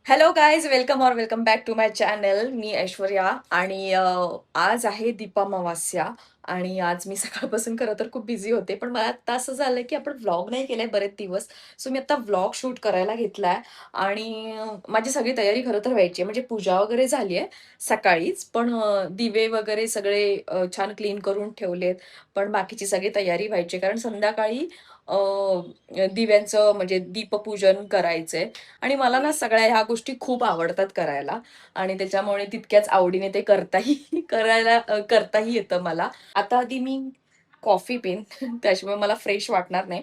Hello guys, welcome back to my channel. मी ऐश्वर्या आणि आज आहे दीपामावास्या आणि आज मी सकाळपासून खरं तर खूप बिझी होते. पण मला आता असं झालं की आपण व्लॉग नाही केलाय बरेच दिवस. सो मी आता व्लॉग शूट करायला घेतलाय आणि माझी सगळी तयारी खरं तर व्हायची आहे. म्हणजे पूजा वगैरे झाली आहे सकाळीच, पण दिवे वगैरे सगळे छान क्लीन करून ठेवलेत. पण बाकीची सगळी तयारी व्हायची कारण संध्याकाळी दिव्यांचं म्हणजे दीपपूजन करायचंय. आणि मला ना सगळ्या ह्या गोष्टी खूप आवडतात करायला आणि त्याच्यामुळे तितक्याच आवडीने ते करताही करताही येतं मला. आता आधी मी कॉफी पेन त्याशिवाय मला फ्रेश वाटणार नाही.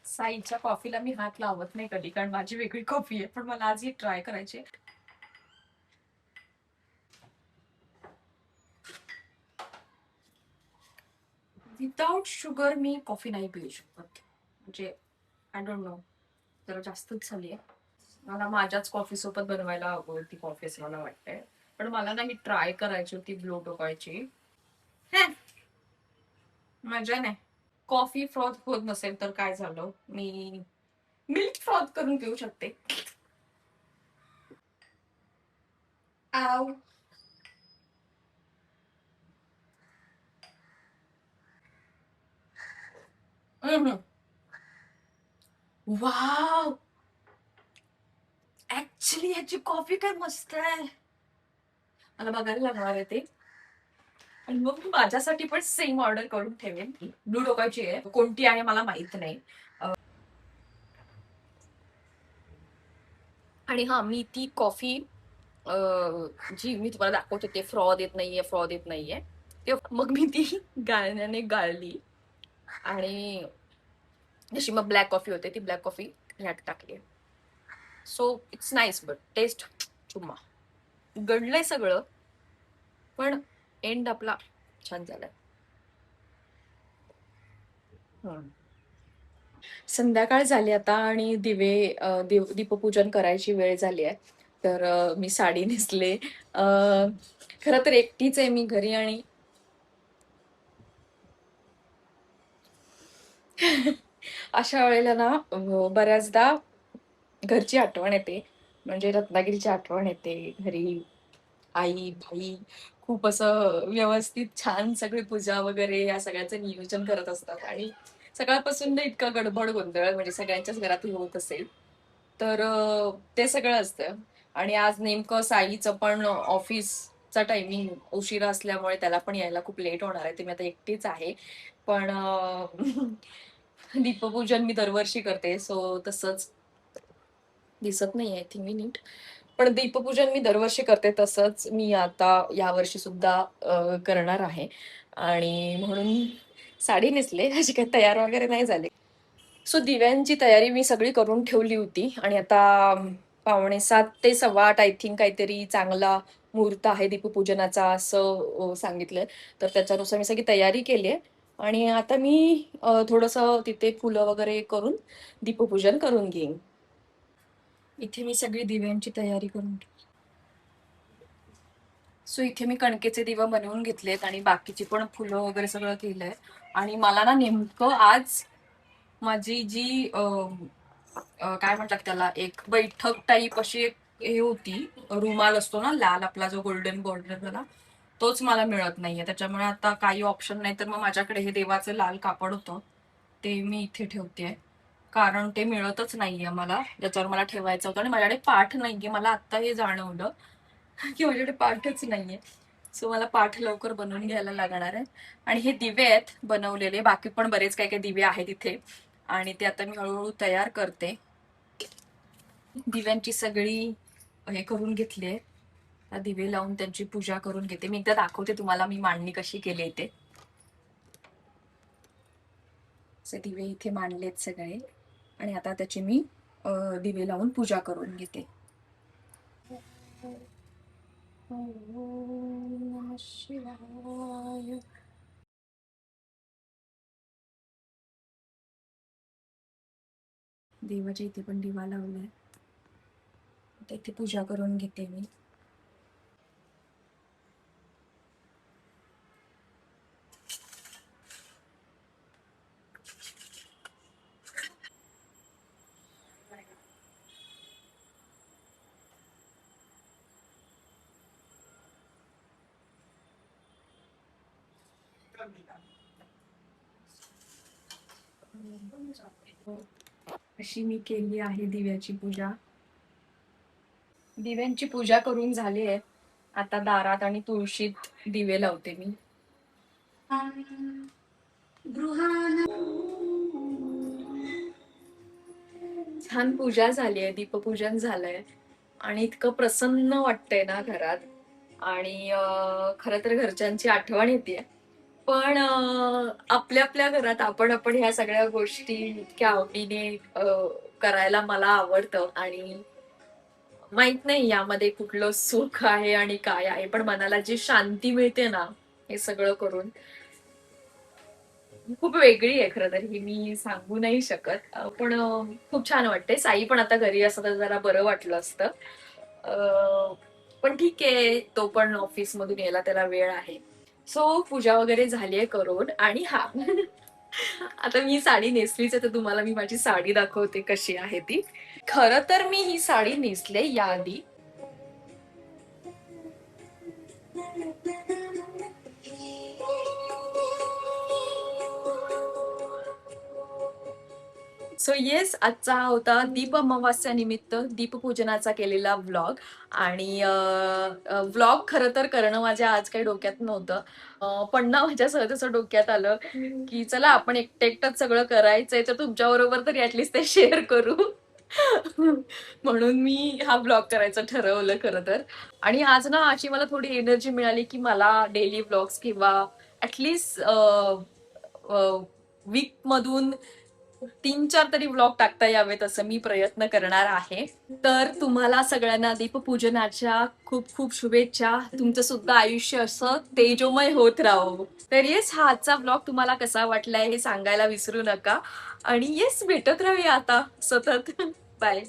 साईच्या कॉफीला मी हात लावत नाही कधी, कारण माझी वेगळी कॉफी आहे, पण मला आज ही ट्राय करायची. विदाउट शुगर मी कॉफी नाही पिऊ शकत. म्हणजे आय डोंट नो, जरा जास्तच झाली आहे. मला माझ्याच कॉफी सोबत बनवायला आवडती कॉफी असं मला वाटतंय. पण मला ना ही ट्राय करायची होती ब्लू टोकायची. हं, मजा नाही. कॉफी फ्रॉथ होत नसेल तर काय झालं, मी मिल्क फ्रॉथ करून पिऊ शकते. आव. वाव, ऍक्च्युली ह्याची कॉफी काय मस्त आहे. मला बघायला लागणार आहे ते. आणि मग मी माझ्यासाठी पण सेम ऑर्डर करून ठेवेन. ब्लू टोकाची आहे, कोणती आहे मला माहित नाही. आणि हा, मी ती कॉफी जी मी तुम्हाला दाखवते ते फ्रॉद येत नाहीये ते मग मी ती गाळण्याने गाळली आणि जशी मग ब्लॅक कॉफी होते ती ब्लॅक कॉफी ह्यात टाकली. So it's nice but taste चुम्मा. गडलंय सगळं, पण एंड आपला छान झालाय. संध्याकाळ झाली आता आणि दीपपूजन करायची वेळ झाली आहे. तर मी साडी नेसले. खरं तर एकटीच आहे मी घरी आणि अशा वेळेला ना बऱ्याचदा घरची आठवण येते. म्हणजे रत्नागिरीची आठवण येते. घरी आई, भाई खूप असं व्यवस्थित छान सगळी पूजा वगैरे या सगळ्याचं नियोजन करत असतात आणि सकाळपासून ना इतका गडबड गोंधळ म्हणजे सगळ्यांच्याच घरात होत असेल. तर ते सगळं असतं. आणि आज नेमकं साईचं पण ऑफिसचा टायमिंग उशिरा असल्यामुळे त्याला पण यायला खूप लेट होणार आहे. ते मी आता एकटीच आहे. पण दीपपूजन मी दरवर्षी करते, सो तसंच दिसत नाही आय थिंक मी नीट. पण दीपपूजन मी दरवर्षी करते तसंच मी आता यावर्षी सुद्धा करणार आहे आणि म्हणून साडी नेसले. अशी काही तयार वगैरे नाही झाले. सो दिव्यांची तयारी मी सगळी करून ठेवली होती आणि आता 7:45 ते 8:15 आय थिंक काहीतरी चांगला मुहूर्त आहे दीपपूजनाचा असं सांगितलंय. तर त्याच्यानुसार मी सगळी तयारी केली आहे आणि आता मी थोडंसं तिथे फुलं वगैरे करून दीपपूजन करून घेईन. इथे मी सगळी दिव्यांची तयारी करून ठेवली. सो इथे मी कणकेचे दिवे बनवून घेतलेत आणि बाकीची पण फुलं वगैरे सगळं केलंय. आणि मला ना नेमकं आज माझी जी काय म्हणतात त्याला, एक बैठक टाईप अशी एक हे होती. रुमाल असतो ना लाल आपला, जो गोल्डन बॉर्डर, तोच मला मिळत नाहीये. त्याच्यामुळे आता काही ऑप्शन नाही, तर मग माझ्याकडे हे देवाचं लाल कापड होतं ते मी इथे ठेवतेय. कारण ते मिळतच नाहीये मला, ज्याच्यावर मला ठेवायचं होतं. आणि माझ्याकडे पाठ नाहीये. मला आत्ता हे जाणवलं की माझ्याकडे पाठच नाहीये. सो मला पाठ लवकर बनवून घ्यायला लागणार आहे. आणि हे दिवे आहेत बनवलेले, बाकी पण बरेच काही काही दिवे आहेत इथे आणि ते आता मी हळूहळू तयार करते. दिव्यांची सगळी हे करून घेतली. दिवे लावून त्यांची पूजा करून घेते. मी एकदा दाखवते तुम्हाला मी मांडणी कशी केली ते. दिवे इथे मांडलेत सगळे आणि आता त्याची मी दिवे लावून पूजा करून घेते. ओम शिवाय. देवाच्या इथे पण दिवा लावलाय, इथे पूजा करून घेते मी. अशी मी केली आहे दिव्याची पूजा. दिव्यांची पूजा करून झाली आहे. आता दारात आणि तुळशीत दिवे लावते मी. छान पूजा झाली आहे, दीपपूजन झालंय आणि इतकं प्रसन्न वाटतंय ना घरात. आणि खरं तर घरच्यांची आठवण येते. पण आपल्या आपल्या घरात आपण आपण ह्या सगळ्या गोष्टी इतक्या आवडीने करायला मला आवडतं. आणि माहित नाही यामध्ये कुठलं सुख आहे आणि काय आहे, पण मनाला जी शांती मिळते ना हे सगळं करून, खूप वेगळी आहे खरं तर. ही मी सांगू नाही शकत. पण खूप छान वाटते. साई पण आता घरी असतं तर जरा बरं वाटलं असतं. पण ठीक आहे, तो पण ऑफिस मधून यायला त्याला वेळ आहे. सो पूजा वगैरे झालीये करून. आणि हा आता मी साडी नेसलीच आहे, तर तुम्हाला मी माझी साडी दाखवते कशी आहे ती. खरं तर मी ही साडी नेसले याआधी. सो येस, आजचा होता दीप अमावास्या निमित्त दीपपूजनाचा केलेला व्लॉग. आणि व्लॉग खरं तर करणं माझ्या आज काही डोक्यात नव्हतं. पण ना माझ्या सहज असं डोक्यात आलं की चला आपण एकटं एकटंच सगळं करायचंय, तर तुमच्या बरोबर तरी ऍटलिस्ट ते शेअर करू. म्हणून मी हा ब्लॉग करायचं ठरवलं खरं तर. आणि आज ना अशी मला थोडी एनर्जी मिळाली की मला डेली ब्लॉग्स किंवा ऍटलिस्ट वीक मधून 3-4 तरी व्लॉग टाकता यावेत, असं मी प्रयत्न करणार आहे. तर तुम्हाला सगळ्यांना दीपपूजनाच्या खूप खूप शुभेच्छा. तुमचं सुद्धा आयुष्य असं तेजोमय होत राहो. तर येस, हा आजचा ब्लॉग तुम्हाला कसा वाटलाय हे सांगायला विसरू नका. आणि येस, भेटत राहूया आता सतत. बाय.